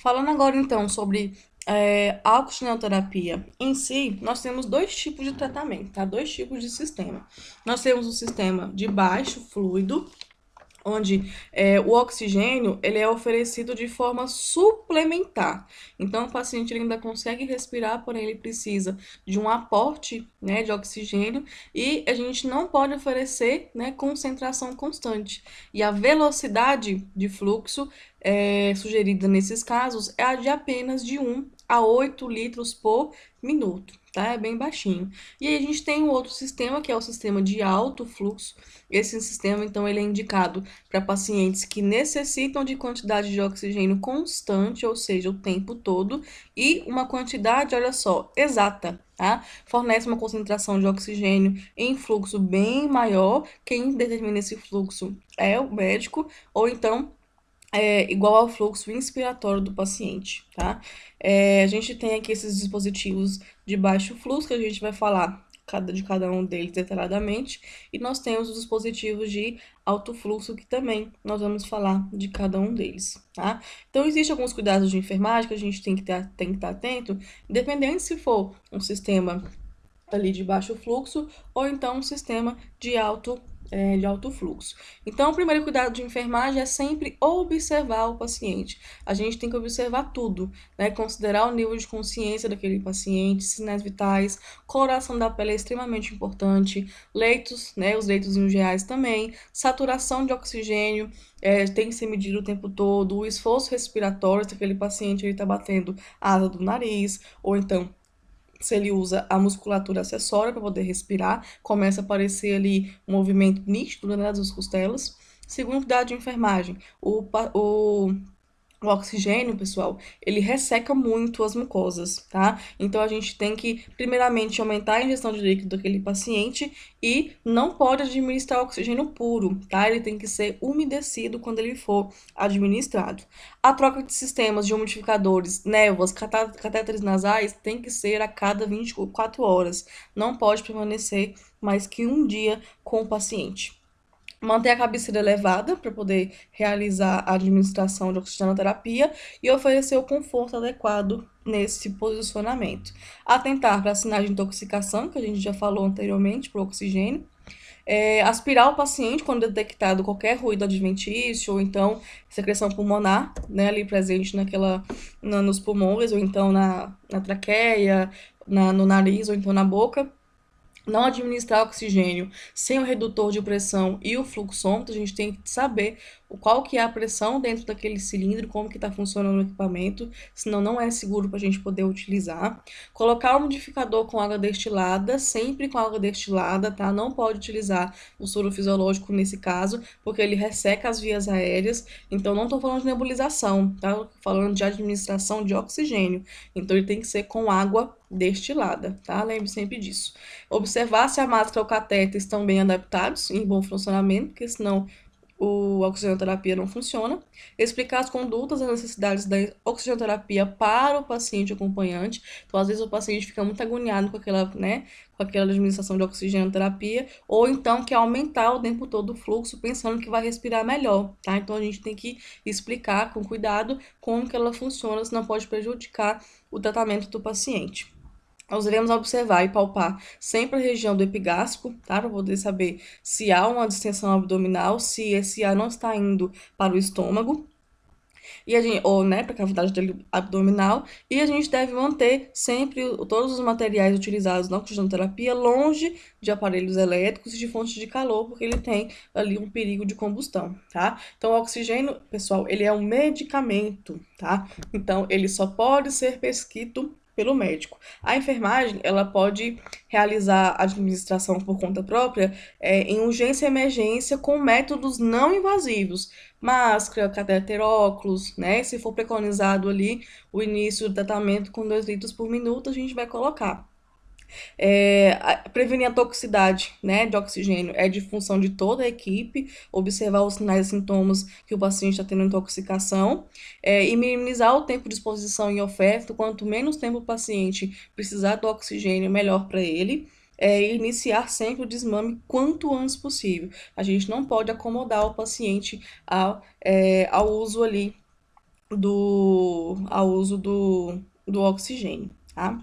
Falando agora então sobre a oxigenoterapia em si, nós temos dois tipos de tratamento, tá? Dois tipos de sistema. Nós temos o sistema de baixo fluido, onde o oxigênio ele é oferecido de forma suplementar. Então, o paciente ele ainda consegue respirar, porém ele precisa de um aporte, né, de oxigênio e a gente não pode oferecer, né, concentração constante. E a velocidade de fluxo sugerida nesses casos é a de apenas de 1 a 8 litros por minuto, tá? É bem baixinho. E aí a gente tem um outro sistema, que é o sistema de alto fluxo. Esse sistema, então, ele é indicado para pacientes que necessitam de quantidade de oxigênio constante, ou seja, o tempo todo, e uma quantidade, olha só, exata, tá? Fornece uma concentração de oxigênio em fluxo bem maior. Quem determina esse fluxo é o médico, ou então igual ao fluxo inspiratório do paciente, tá? A gente tem aqui esses dispositivos de baixo fluxo, que a gente vai falar de cada um deles detalhadamente, e nós temos os dispositivos de alto fluxo, que também nós vamos falar de cada um deles, tá? Então, existem alguns cuidados de enfermagem que a gente tem que estar atento, independente se for um sistema ali de baixo fluxo ou então um sistema de alto fluxo. Então, o primeiro cuidado de enfermagem é sempre observar o paciente. A gente tem que observar tudo, né? Considerar o nível de consciência daquele paciente, sinais vitais, coloração da pele é extremamente importante, leitos, né? Os leitos reais também, saturação de oxigênio, tem que ser medido o tempo todo, o esforço respiratório, se aquele paciente está batendo a asa do nariz, ou então se ele usa a musculatura acessória para poder respirar, começa a aparecer ali um movimento nítido, né, das costelas. Segundo cuidado de enfermagem, o oxigênio, pessoal, ele resseca muito as mucosas, tá? Então a gente tem que, primeiramente, aumentar a ingestão de líquido daquele paciente e não pode administrar oxigênio puro, tá? Ele tem que ser umedecido quando ele for administrado. A troca de sistemas de umidificadores, névoas, catéteres nasais tem que ser a cada 24 horas. Não pode permanecer mais que um dia com o paciente. Manter a cabeceira elevada para poder realizar a administração de oxigenoterapia e oferecer o conforto adequado nesse posicionamento. Atentar para sinais de intoxicação, que a gente já falou anteriormente, para o oxigênio. Aspirar o paciente quando detectado qualquer ruído adventício ou então secreção pulmonar, né, ali presente nos pulmões ou então na traqueia, no nariz ou então na boca. Não administrar oxigênio sem o redutor de pressão e o fluxômetro, a gente tem que saber qual que é a pressão dentro daquele cilindro, como que está funcionando o equipamento, senão não é seguro para a gente poder utilizar. Colocar o umidificador com água destilada, sempre com água destilada, tá? Não pode utilizar o soro fisiológico nesse caso, porque ele resseca as vias aéreas, então não estou falando de nebulização, tá? Tô falando de administração de oxigênio, então ele tem que ser com água destilada, tá? Lembre sempre disso. Observar se a máscara ou o catéter estão bem adaptados, em bom funcionamento, porque senão a oxigenoterapia não funciona. Explicar as condutas e as necessidades da oxigenoterapia para o paciente acompanhante. Então, às vezes, o paciente fica muito agoniado com aquela, né, com aquela administração de oxigenoterapia, ou então quer aumentar o tempo todo o fluxo, pensando que vai respirar melhor, tá? Então, a gente tem que explicar com cuidado como que ela funciona, senão pode prejudicar o tratamento do paciente. Nós iremos observar e palpar sempre a região do epigástrico, tá? Para poder saber se há uma distensão abdominal, se esse ar não está indo para o estômago, e a gente, ou, né, para a cavidade abdominal, e a gente deve manter sempre todos os materiais utilizados na oxigenoterapia longe de aparelhos elétricos e de fontes de calor, porque ele tem ali um perigo de combustão, tá? Então, o oxigênio, pessoal, ele é um medicamento, tá? Então, ele só pode ser prescrito pelo médico. A enfermagem, ela pode realizar a administração por conta própria em urgência e emergência com métodos não invasivos, máscara, catéter, óculos, né? Se for preconizado ali o início do tratamento com 2 litros por minuto, a gente vai colocar. Prevenir a toxicidade, né, de oxigênio é de função de toda a equipe, observar os sinais e sintomas que o paciente está tendo intoxicação, e minimizar o tempo de exposição e oferta. Quanto menos tempo o paciente precisar do oxigênio, melhor para ele. E iniciar sempre o desmame quanto antes possível. A gente não pode acomodar o paciente ao uso ali ao uso do oxigênio, tá?